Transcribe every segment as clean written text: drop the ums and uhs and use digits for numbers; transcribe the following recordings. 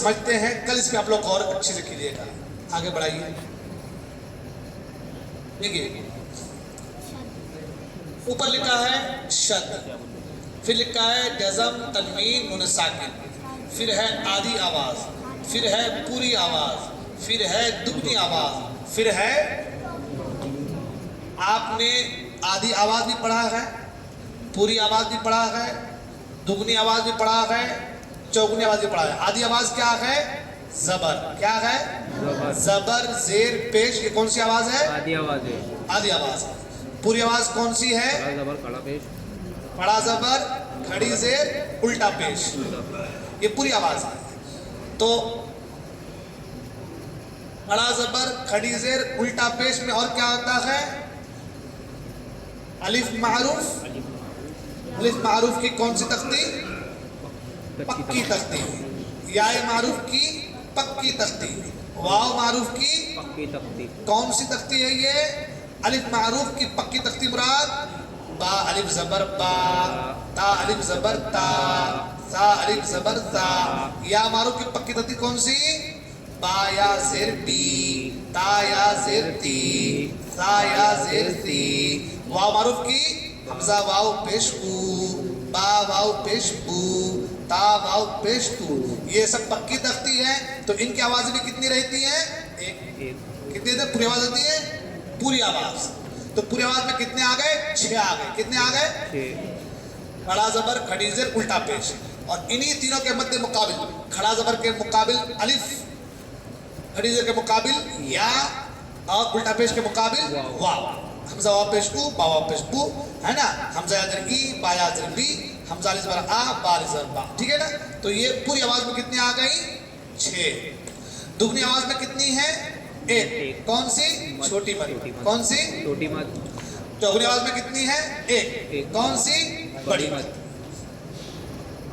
سمجھتے ہیں, کل اس میں آپ لوگ غور اچھے سے کیجیے گا. آگے بڑھائیے. دیکھیے اوپر لکھا ہے شد, پھر لکھا ہے جزم تنوین نون ساکن, پھر ہے آدھی آواز, پھر ہے پوری آواز, پھر ہے دگنی آواز, پھر ہے, آپ نے آدھی آواز بھی پڑھا ہے, پوری آواز بھی پڑھا ہے, دگنی آواز بھی پڑھا ہے, چوگنی آواز بھی پڑھا ہے. آدھی آواز کیا ہے؟ زبر. کیا ہے؟ زبر زیر پیش. یہ کون سی آواز ہے؟ آدھی آواز ہے. آدھی آواز. پوری آواز کون سی ہے؟ بڑا زبر کھڑا پیش. بڑا زبر کھڑی زیر الٹا پیش. یہ پوری آواز ہے. تو بڑا زبر کھڑی زیر الٹا پیش میں اور کیا ہوتا ہے؟ الف معروف. الف معروف کی کون سی تختی؟ پکی تختی. یا معروف کی پکی تختی. واو معروف کی پکی تختی. کون سی تختی ہے یہ؟ الف معروف کی پکی تختی مراد با الف زبر با, تا الف زبر تا, سا الف زبر سا. یا معروف کی پکی تختی کون سی؟ با یا زیر بی, تا یا زیر تی, سا یا زیر سی. واو معروف کی حمزہ واو پیش او, با واو پیش بو, تا واو پیش تو. یہ سب پکی تختی ہے. تو ان کی آوازیں بھی کتنی رہتی ہیں؟ ایک. کتنی دیر پوری آواز ہوتی ہے؟ پوری آواز. تو پوری آواز میں کتنے آ گئے؟ 6 آ گئے. کتنے آ گئے؟ 6. بڑا زبر کھڑی زیر الٹا پیش. اور انہی تینوں کے مد مقابل کھڑا زبر کے مقابل الف, کھڑی زیر کے مقابل یا, اور الٹا پیش کے مقابل واو. حمزہ واو پیش او, با واو پیش بو, ہے نا. حمزہ یا زر ای, با یا زر بی, حمزہ علی زبر آ, با علی زبر با. ٹھیک ہے نا. تو یہ پوری آواز میں کتنی آ گئی؟ 6. دگنی آواز میں کتنی ہے؟ 1. کون سی؟ چھوٹی مد. کون سی؟ چھوٹی مد. چوگنی آواز میں کتنی ہے؟ 1. کون سی؟ بڑی مد.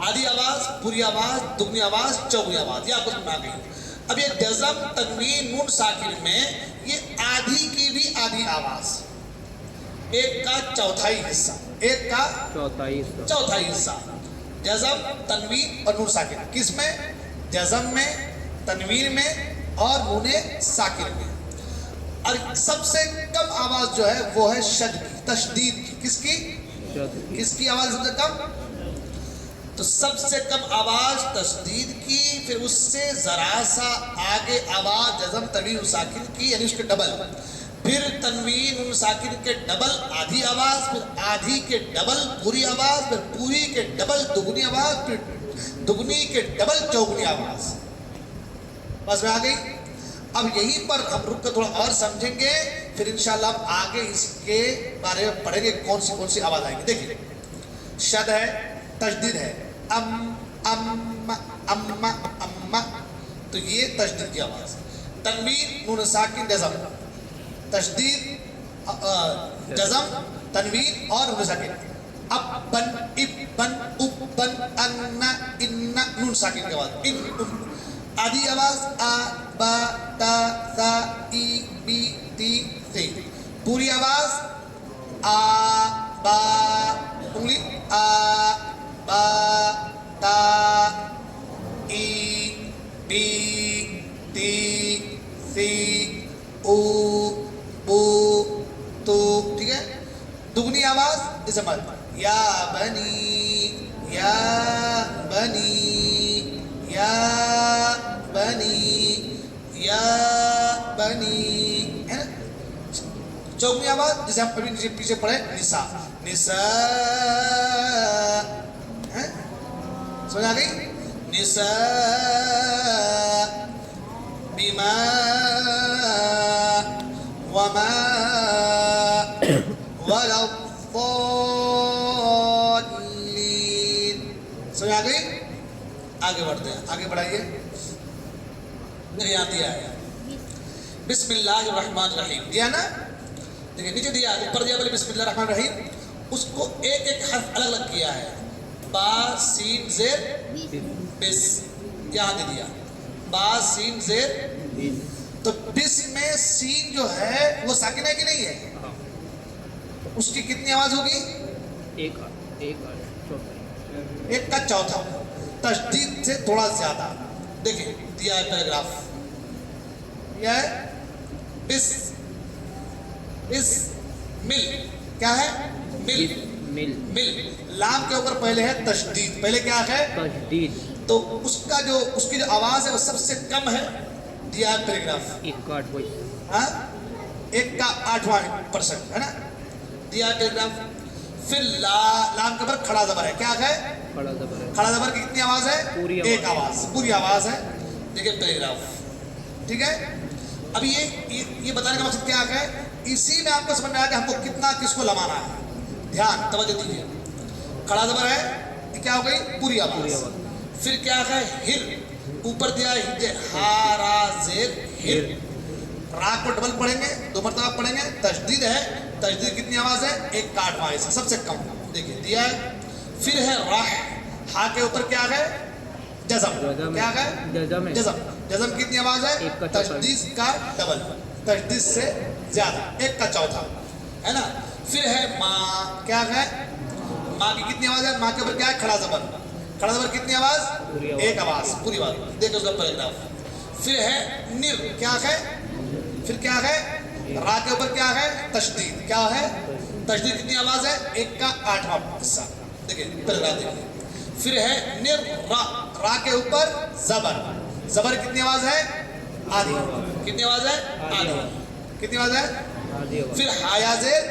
آدھی آواز, پوری آواز, دگنی آواز, چوگنی آواز, یہ آپ کو سمجھ آ گئی. اب یہ جزم تنوین نون ساکن میں یہ آدھی کی بھی آدھی آواز, ایک کا چوتھائی حصہ, ایک کا چوتھائی حصہ. جزم تنوین اور نون ساکن. کس میں؟ جزم میں, تنوین میں اور نون ساکن میں. اور سب سے کم آواز جو ہے وہ ہے شد کی, تشدید کی. کس کی؟ کس کی آواز سب سے کم؟ تو سب سے کم آواز تشدید کی, پھر اس سے ذرا سا آگے آواز جزم تنوین ساکن کی, یعنی اس کے ڈبل. پھر تنوین ساکن کے ڈبل آدھی آواز, پھر آدھی کے ڈبل پوری آواز, پھر پوری کے ڈبل دگنی آواز, پھر دگنی کے ڈبل چوگنی آواز. بس میں آ گئی. اب یہیں پر ہم رک کر تھوڑا اور سمجھیں گے, پھر انشاءاللہ ہم آگے اس کے بارے میں پڑھیں گے کون سی آواز آئیں گی. دیکھیے شد ہے, تشدید ہے, ام ام ام ام, تو یہ تشدید کی آواز. تنوین نون ساکن جزم, تشدید جزم تنوین اور نون ساکن. اب بن اب بن اب بن ان ان, نون ساکن کی آواز. ان آدھی آواز آ با تا سا ای بی تی سی. پوری آواز آ با, انگلی آ با تا ای بی تی سی او بو تو. ٹھیک ہے. دگنی آواز جیسے مد, یا بنی یا بنی یا بنی یا بنی, ہے نا. چوگنی آواز جسے ہم ابھی پیچھے پڑھے نساء, نساء, سمجھ آ گئی. نساء بما وما ولا الضالین. سمجھ آ گئی. آگے بڑھتے ہیں, آگے بڑھائیے. میرے یہاں دیا ہے بسم اللہ الرحمن الرحیم, دیا نا. دیکھیں نیچے دیا, اوپر دیا بولے بسم اللہ الرحمن الرحیم, اس کو ایک ایک حرف الگ الگ کیا ہے. با سین زیر بس, یہاں دے دیا با سین زیر. تو بس میں سین جو ہے وہ ساکن ہے کہ نہیں ہے؟ اس کی کتنی آواز ہوگی؟ ایک کا چوتھا. تشدید سے تھوڑا زیادہ. देखिए दिया है पैराग्राफ, यह है बिस मिल, क्या है मिल, मिल मिल। लाम के ऊपर पहले है तशदीद, पहले क्या है तशदीद तो उसका जो उसकी जो आवाज है वो सबसे कम है, दिया है पैराग्राफ, 1/8 हाँ 1/8% है ना, दिया है पैराग्राफ। फिर लाम के ऊपर खड़ा जबर है, क्या है खड़ा जबर है, खड़ा जबर की कितनी आवाज है, पूरी एक आवाज, पूरी आवाज है। देखिए पैराग्राफ, ठीक है। अब ये बताने का मकसद क्या है, इसी में आपको समझ में आया कि हमको कितना किसको लमाना है। ध्यान तवज्जो दीजिए, खड़ा जबर है, ये क्या हो गई पूरी आवाज। फिर क्या है हिर, ऊपर दिया है हारा जेर हिर, रा को डबल पढ़ेंगे, 2 मरतबा पढ़ेंगे, तशदीद है, तशदीद कितनी आवाज है, 1/8 से सबसे कम, देखिए दिया है। फिर है राह, हा के ऊपर क्या है जज़म, क्या है जज़म है, जज़म, जज़म कितनी आवाज है, 1/4 तशदीद का डबल, तशदीद से ज्यादा, 1/4 है ना। फिर है माँ, क्या है माँ की कितनी आवाज है, माँ के ऊपर क्या है खड़ा जबर, खड़ा जबर कितनी आवाज, एक आवाज, पूरी आवाज। देखो उसका पैराग्राफ। फिर है निर, क्या है, फिर क्या है रा के ऊपर क्या है तशदीद, क्या है तशदीद कितनी आवाज है, 1/8 हिस्सा। देखिए पैराग्राफ देखिए। फिर है निर रा, रा के ऊपर जबर, जबर कितनी आवाज है, आधी, कितनी आवाज है, आधी, कितनी आवाज है। फिर हाया जेर,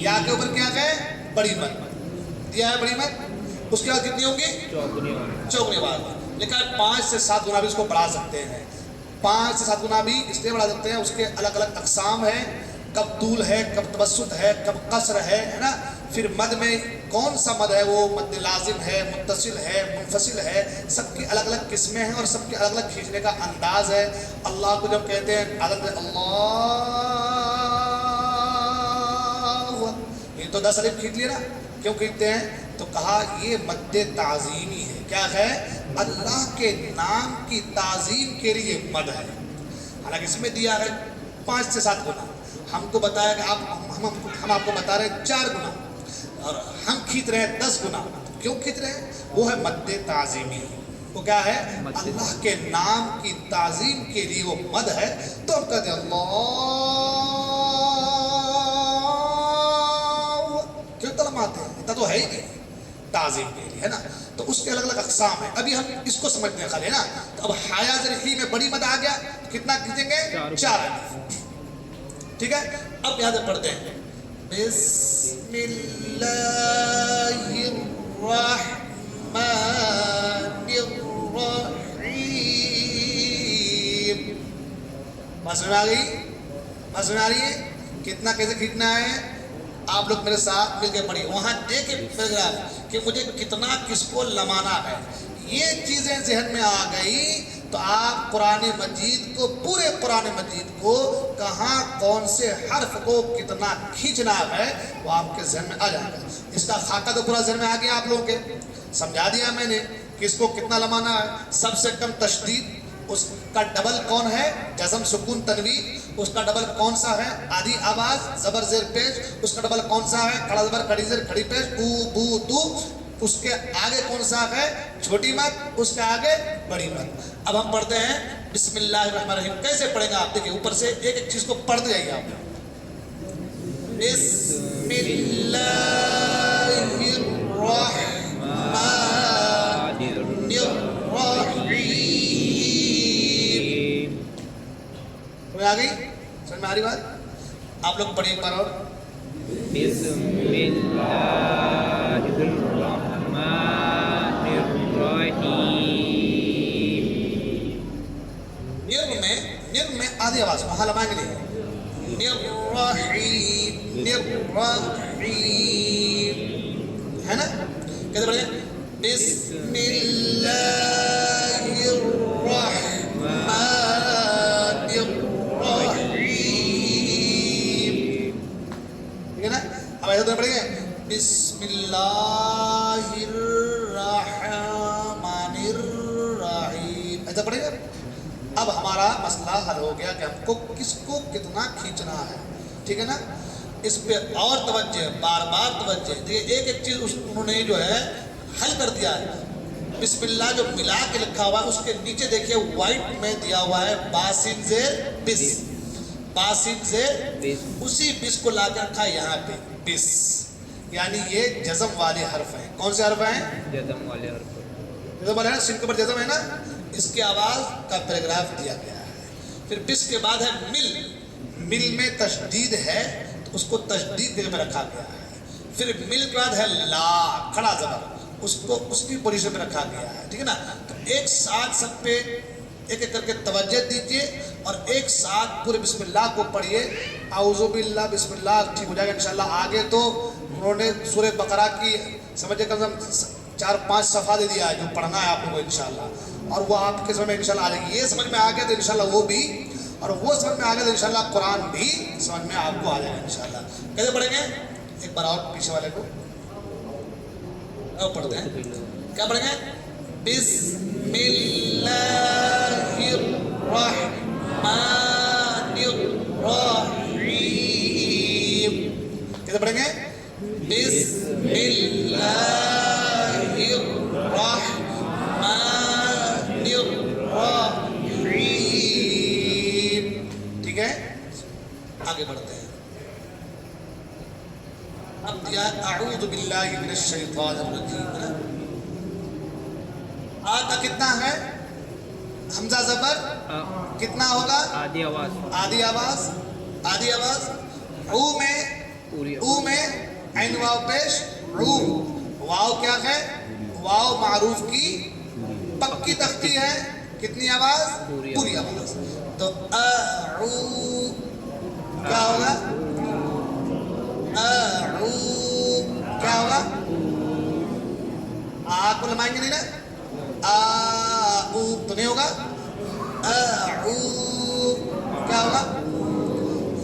या के ऊपर क्या है बड़ी मत, दिया है बड़ी मत, उसके बाद कितनी होंगी, चौगुनी आवाज। लेकिन 5 से 7 गुना भी इसको बढ़ा सकते हैं, 5 से 7 गुना भी इसलिए बढ़ा सकते हैं, उसके अलग अलग अकसाम है, कब तूल है, कब तवस्सुत है, कब कसर है ना। फिर मद में कौन सा मद है, वो मद लाजिम है, मुत्तसिल है, मुनफसिल है, सबकी अलग अलग किस्में हैं और सबके अलग अलग खींचने का अंदाज है। अल्लाह को जब कहते हैं अल्लाह, ये तो 10 अलिफ खींच लिया ना, क्यों खींचते हैं, तो कहा ये मद्दे ताज़ीमी है, क्या है अल्लाह के नाम की ताज़ीम के लिए मद है। हालांकि इसमें दिया है 5 से 7 गुना, हमको बताया कि हम आपको बता रहे हैं 4 गुना और हम खींच रहे हैं 10 गुना। क्यों खींच रहे हैं, वो है मद्दे ताज़ीमी, वो क्या है अल्लाह के नाम की ताज़ीम के लिए वो मद है। तो हम कहते हैं अल्लाह, क्यों तलमाते हैं, इतना तो है ही नहीं ताज़ीम के लिए, है ना। तो उसके अलग अलग अकसाम है, अभी हम इसको समझते हैं खाली, है ना। तो अब हाया ज़रही में बड़ी मद आ गया, तो कितना खींचेंगे, 4 अलिफ, ठीक है। अब यहाँ से पढ़ते हैं बिस्मिल्लाहिर्रहमानिर्रहीम। समझ में आ गई, समझ में आ रही है कितना कैसे खींचना है। आप लोग मेरे साथ मिलकर पढ़िए, वहाँ देखिए पैराग्राफ कि मुझे कितना किसको लमाना है। ये चीज़ें जहन में आ गई तो आप कुरान मजीद को, पूरे कुरान मजीद को कहाँ कौन से हर्फ को कितना खींचना है वो आपके जहन में आ जाएगा। इसका खाका तो पूरा जहन में आ गया आप लोगों के, समझा दिया मैंने कि इसको कितना लमाना है। सबसे कम तशदीद, उसका डबल कौन है, जज़म सुकून तनवीन, उसका डबल कौन सा है, आधी आवाज जबर जेर पेश, उसका डबल कौन सा है, खड़ा जबर खड़ी जेर खड़ी पेश, ऊ बू तू, उसके आगे कौन सा है छोटी मत, उसके आगे बड़ी मत। अब हम पढ़ते हैं बिस्मिल्लाहिर्रहमानिर्रहीम। कैसे पढ़ेंगे आप देखिए, ऊपर से एक एक चीज को पढ़ते जाइए आप। बिस्मिल्लाहिर्रहमानिर्रहीम। आ गई समझ में आ रही बात। आप लोग पढ़िए एक बार और। निर में आधी आवाज वहां लमाएंगे नहीं, है ना। कैसे पढ़ेंगे, बिस्मिल्लाहिर्रहमानिर्रहीम, ठीक है ना। अब ऐसा तो पढ़ेंगे बिस्मिल्लाहिर्रहमानिर्रहीम, ऐसा पढ़ेंगे। अब हमारा मसला हल हो गया कि हमको किसको कितना खींचना है, ठीक है ना। इस पे और तवज्जो, बार बार तवज्जो। देखिए एक एक चीज उन्होंने जो है हल कर दिया है, بسم اللہ جو ملا کے لکھا ہوا ہے اس کے نیچے دیکھیے وائٹ میں دیا ہوا ہے باسین زیر بس، باسین زیر بس، اسی بس کو لا کے رکھا ہے یہاں پہ بس، یعنی یہ جزم والے حرف ہیں. کون سے حرف ہیں؟ جزم والے حرف. جزم والے ہیں، سین کے اوپر جزم ہے نا، اس کی آواز کا پیراگراف دیا گیا ہے. پھر بس کے بعد ہے مل، مل میں تشدید ہے تو اس کو تشدید کے میں رکھا گیا ہے. پھر مل کے بعد ہے لا، کھڑا زبر، اس کو اس کی پوزیشن میں رکھا گیا ہے. ٹھیک ہے نا. تو ایک ساتھ سب پہ ایک ایک کر کے توجہ دیجیے اور ایک ساتھ پورے بسم اللہ کو پڑھیے. اعوذ باللہ بسم اللہ ٹھیک ہو جائے گا انشاءاللہ. آگے تو انہوں نے سورہ بقرہ کی سمجھے کم سے کم 4-5 صفحہ دے دیا ہے جو پڑھنا ہے آپ لوگوں کو انشاءاللہ، اور وہ آپ کے سمجھ میں انشاءاللہ آ جائے گی. یہ سمجھ میں آ گیا تو انشاءاللہ وہ بھی، اور وہ سمجھ میں آ گیا تو انشاءاللہ قرآن بھی سمجھ میں آپ کو آ جائے گا انشاءاللہ. کیسے پڑھیں گے؟ ایک بار اور پیچھے والے کو پڑھتے ہیں. کیا پڑھیں گے؟ بسم اللہ الرحمن الرحیم. کیسے پڑھیں گے؟ بسم اللہ الرحمن الرحیم. ٹھیک ہے، آگے بڑھتے ہیں. اب دیا اعوذ باللہ من الشیطان الرجیم. آ کا کتنا ہے؟ حمزہ زبر کتنا ہوگا؟ آدھی آواز. آدھی آواز، آدھی آواز. او میں، پوری او میں عین واو پیش، او. واو کیا ہے؟ واو معروف کی پکی تختی ہے. کتنی آواز؟ پوری آواز. تو اعو کیا ہوگا؟ اعو کیا ہوگا؟ آ کو لمائیں گے نہیں نا، آؤ تو نہیں ہوگا. اعو کیا ہوگا؟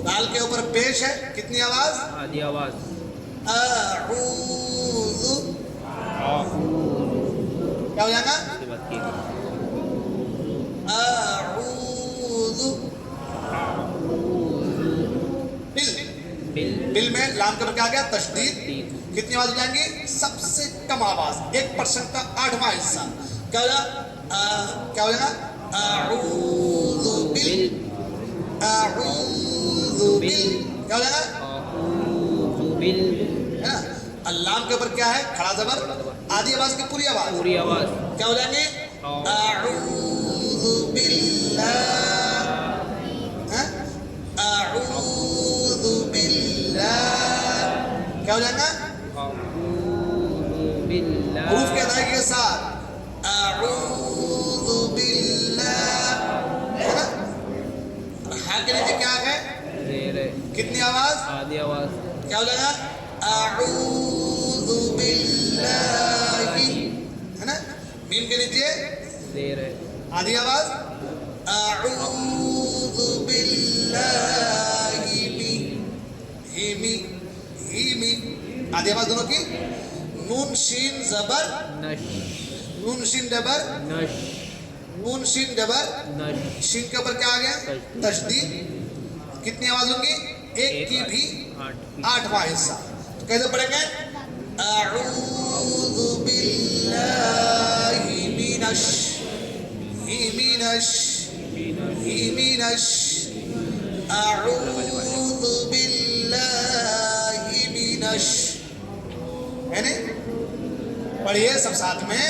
دال کے اوپر پیش ہے، کتنی آواز؟ آدھی آواز. اعوذ کیا ہو جائے گا؟ اس کے بعد کی اعوذ. بل، بل، بل میں لام کے اوپر کیا گیا؟ تشدید. تین. کتنی آواز ہو جائیں گی؟ سب سے کم آواز 1% کا 8واں حصہ. کیا ہو جائے گا؟ کیا ہو جائے گا؟ اعوذ بل، اعوذ بل. کیا ہو جائے گا؟ اعوذ بل، ہے نا. اللام کے اوپر کیا ہے؟ کھڑا زبر. آدھی آواز کی پوری آواز پوری آواز. کیا ہو جائیں گے؟ اعوذ باللہ، اعوذ باللہ. کیا ہو جائے گا؟ اعوذ باللہ. حروف کی ادائیگی کے ساتھ اعوذ باللہ، ہے نا. اور ہاں کے نیچے کیا ہے؟ زیر ہے. کتنی آواز؟ آدھی آواز. کیا ہو جائے گا؟ اعوذ باللہ، ہے نا. میم کے نیچے زیر ہے. آدھی آواز اعوذ باللہ می. آدھی آواز دونوں کی. نون شین زبر، نش، نون شین ڈبر، نش، نون شین ڈبر. نش. شین کے اوپر کیا آ گیا؟ تشدید. کتنی آواز ہوگی؟ ایک کی بھی 8واں حصہ. تو کیسے پڑھیں گے؟ اعوذ باللہ منش، اعوذ باللہ منش. ہے نا. پڑھیے سب ساتھ میں.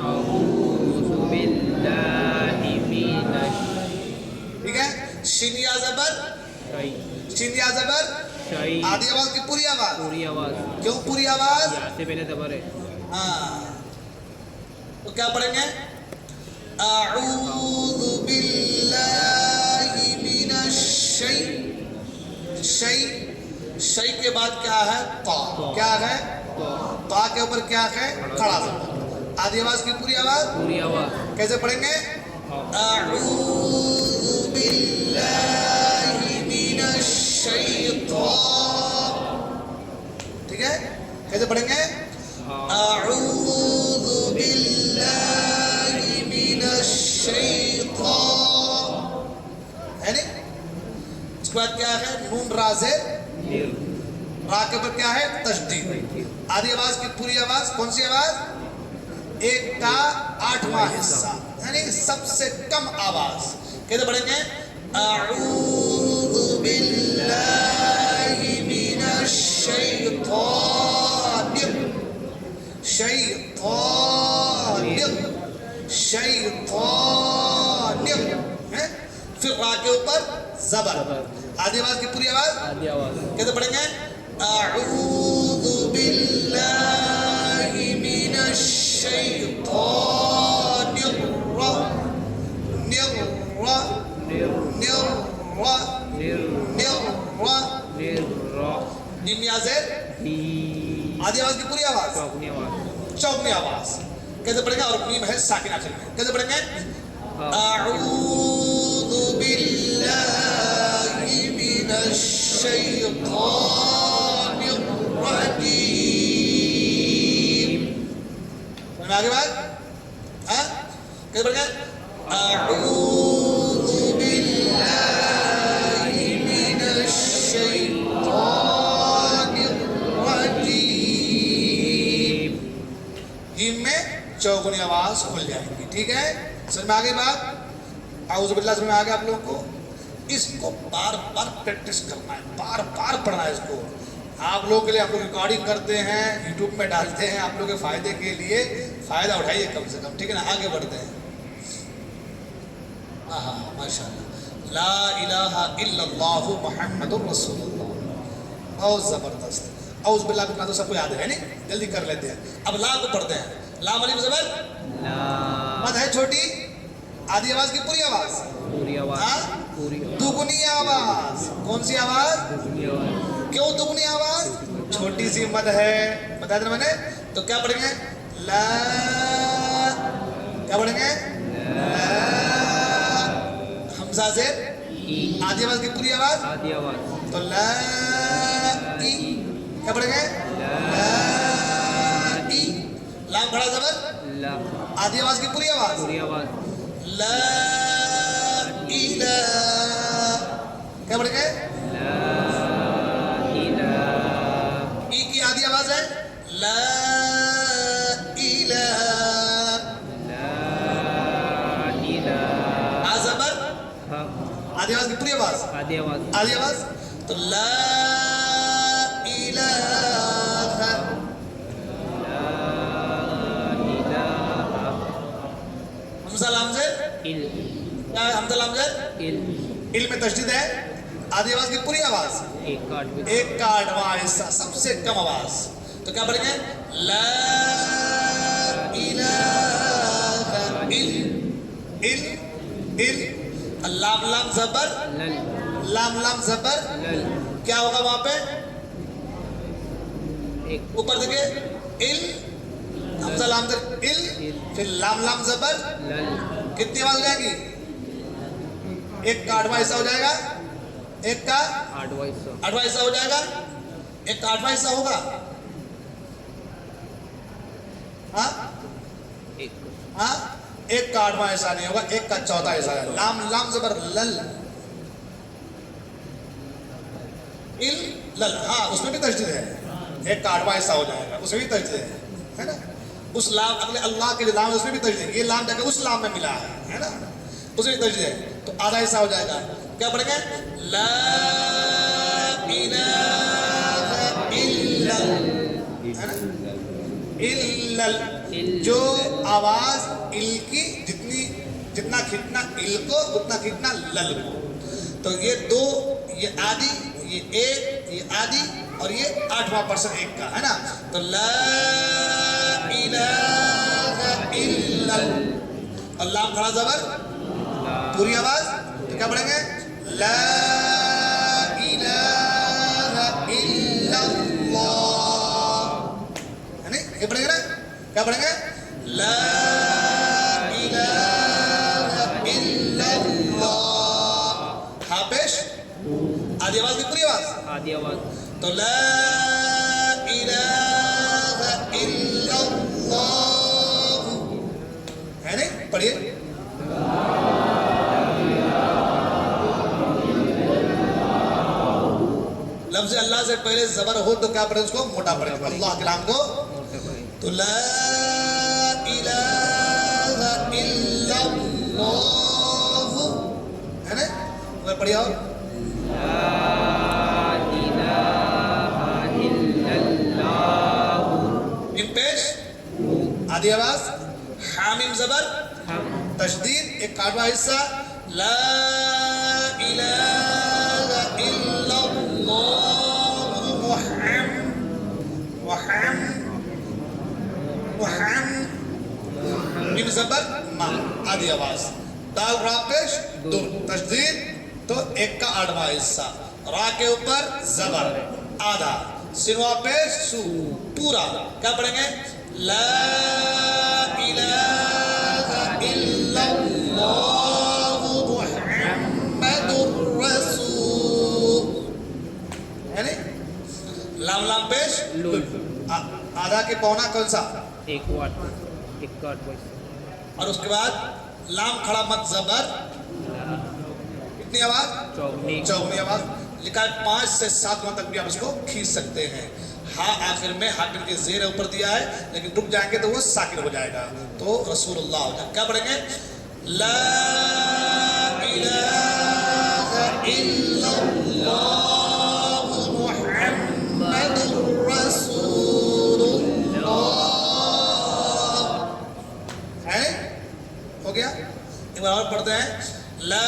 اعوذ باللہ منش. ٹھیک ہے. شینیا زبر، شی، شینیا زبر. شی. آدھی آواز کی پوری آواز. پوری آواز. کیوں پوری آواز؟ یا سے پہلے زبر ہے. ہاں. تو کیا پڑھیں گے؟ اعوذ باللہ من الشی. شی، شی کے بعد کیا ہے؟ طا. کیا ہے؟ طا کے اوپر کیا ہے؟ کھڑا زبر. آدھی آواز کی پوری آواز. پوری آواز. کیسے پڑھیں گے؟ اعوذ باللہ من الشیطان. ٹھیک ہے. کیسے پڑھیں گے؟ اعوذ باللہ من الشیطان. ہے نا. اس کے بعد کیا ہے؟ نون را زیر، را کے اوپر کیا ہے؟ تشدید. آدھی آواز کی پوری آواز. کون سی آواز؟ एक का आठवां हिस्सा, यानी सबसे कम आवाज। कैसे पढ़ेंगे? अऊज़ु बिल्लाहि मिनश शैतानिर शैतानिर, फिर रा के ऊपर जबर, आधी आवाज की पूरी आवाज। आधी आवाज। कैसे पढ़ेंगे? अऊज़ु बिल्लाहि मिनश शैतानिर आधी आवाज की पूरी आवाज, चौगनी आवाज। कैसे पढ़ेंगे? और मीम है साकिन आखिर में। कैसे पढ़ेंगे? अऊज़ु बिल्लाहि मिनश शैतानिर रजीम। आगे बात, हाँ? कैसे पढ़ेंगे? अऊज़ु बिल्लाहि मिनश शैतानिर रजीम। जीम में चौगुनी आवाज खुल जाएगी। ठीक है, समझ में आ गई बात? आऊज़ु बिल्लाह समझ में आ गया आप लोगों को? इसको बार बार प्रैक्टिस करना है, बार बार पढ़ना है इसको। आप लोगों के लिए हम लोग रिकॉर्डिंग करते हैं, यूट्यूब में डालते हैं, आप लोगों के फायदे के लिए। फायदा उठाइए कम से कम, ठीक है ना? आगे बढ़ते हैं। हाँ, माशाअल्लाह। ला इलाहा इल्लल्लाहु मुहम्मदुर रसूलुल्लाह, बहुत जबरदस्त। औज़ बिल्लाह का तो सबको याद है नहीं, जल्दी कर लेते हैं। अब ला को पढ़ते हैं। लाम अलीफ ज़बर, मद है छोटी, आधी आवाज की पूरी आवाज, पूरी आवाज, हाँ? पूरी दुगुनी आवाज। कौन सी आवाज? दुगनी आवाज। क्यों दुगुनी आवाज? छोटी सी मद है, बताया था मैंने। तो क्या पढ़ेंगे? ला, क्या पढ़ेंगे? ला, हमजा से आधी आवाज की पूरी आवाज, आधी आवाज। तो ला ई, क्या पढ़ेंगे? ला ई, लाम खड़ा जबर, ला, आधी आवाज की पूरी आवाज, पूरी आवाज। ला इलाहा, क्या पढ़ेंगे? ला इलाहा, ई की आधी आवाज है ला इलाहा, ला इलाहा। आ जबर, हा, आधी आवाज की पूरी आवाज, आधी आवाज। आधी आवाज, तो ला इलाहा। ला इलाहा हमजा लाम से, इल, क्या है हमजा लाम से? इल, इल में तशदीद है, आधी आवाज की पूरी आवाज, एक काट में एक का आठवां हिस्सा, सबसे कम आवाज। तो क्या पढ़ेंगे? ला इलाहा इल, इल इल, लाम लाम जबर, लल, लाम लाम जबर, लल, क्या होगा वहां पे? एक ऊपर देखिए, इल, हमजा लाम जबर इल, फिर लाम लाम जबर, लल, कितनी आवाज हो जाएगी? एक का आठवां हिस्सा हो जाएगा, एक का आठवां हिस्सा। आठवां हिस्सा हो जाएगा, एक का आठवां हिस्सा होगा, हाँ एक, हाँ, एक का आठवां हिस्सा नहीं होगा, एक का चौथा हिस्सा है। लाम लाम जबर लल, इल लल, हाँ उसमें भी तशदीद है, एक का आठवां हिस्सा हो जाएगा, उसमें भी तशदीद है ना? उस लाम, अगले अल्लाह के लाम, उसमें भी तशदीद है। ये लाम जाकर उस लाम में मिला है ना? उसमें भी तशदीद है, तो आधा हिस्सा हो जाएगा। क्या पढ़ेंगे? ला इलाहा इल्लल, है ना? इल्लल, जो आवाज इल की जितनी, जितना खींचना इल को, उतना खींचना लल को। तो ये दो, ये आधी, ये एक, ये आधी, और ये आठवां परसेंट एक का, है ना? तो ला इलाहा इल्लल, और लाम खड़ा जबर, पूरी आवाज। तो क्या पढ़ेंगे? ला इलाहा इल्लल्लाह, है नहीं? ये पढ़ेंगे ना? क्या पढ़ेंगे? ला इलाहा इल्लल्लाह। हाफिश, आधी आवाज की पूरी आवाज, आधी आवाज। तो ला इलाहा इल्लल्लाह, है नहीं? पढ़िए। लफ्ज़ अल्लाह से पहले जबर हो तो क्या पढ़े? उसको मोटा पढ़े, अल्लाह के नाम को। तो ला इलाहा इल्लल्लाह, है ना? और पढ़िए और इन पेश आधी आवाज हामिम जबर तशदीद एक काटवा हिस्सा ला इलाहा इल्लल्लाह मुहम्मद मीम जबर मा आधी आवाज दाल रा पेश दुर तशदीद तो एक का आठवां हिस्सा रा के ऊपर जबर आधा सिनवा पेश सू पूरा क्या पढ़ेंगे ला इलाहा इल्लल्लाह मुहम्मदुर रसूल, है नहीं? लाम लाम पेश लुल आधा के पौना कौन सा एक वाट वॉइस और उसके बाद लाम खड़ा मत जबर कितनी आवाज चौगनी चौगनी आवाज लिखा है 5 से 7 गुना तक भी आप इसको खींच सकते हैं। हाँ आखिर में हाकिम के जेर ऊपर दिया है लेकिन रुक जाएंगे तो वो साकिन हो जाएगा तो रसूलुल्लाह हो जाएगा। क्या पढ़ेंगे ला इलाहा इल्लल्लाह मुहम्मदुर रसूलुल्लाह, है हो गया। एक बार और पढ़ते हैं ला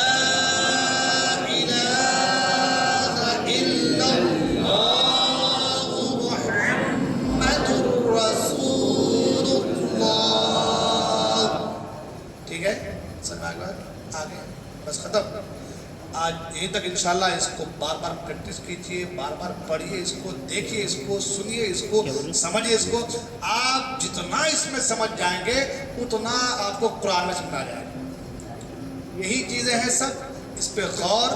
इलाहा इल्लल्लाह मुहम्मदुर रसूलुल्लाह, ठीक है समझ आ गया आगे बस खत्म। आज यहीं तक इंशाल्लाह इसको बार बार प्रैक्टिस कीजिए, बार बार पढ़िए, इसको देखिए, इसको सुनिए, इसको समझिए। इसको आप जितना इसमें समझ जाएंगे उतना आपको कुरान में समझ आ जाएगा। यही चीज़ें हैं सब, इस पे गौर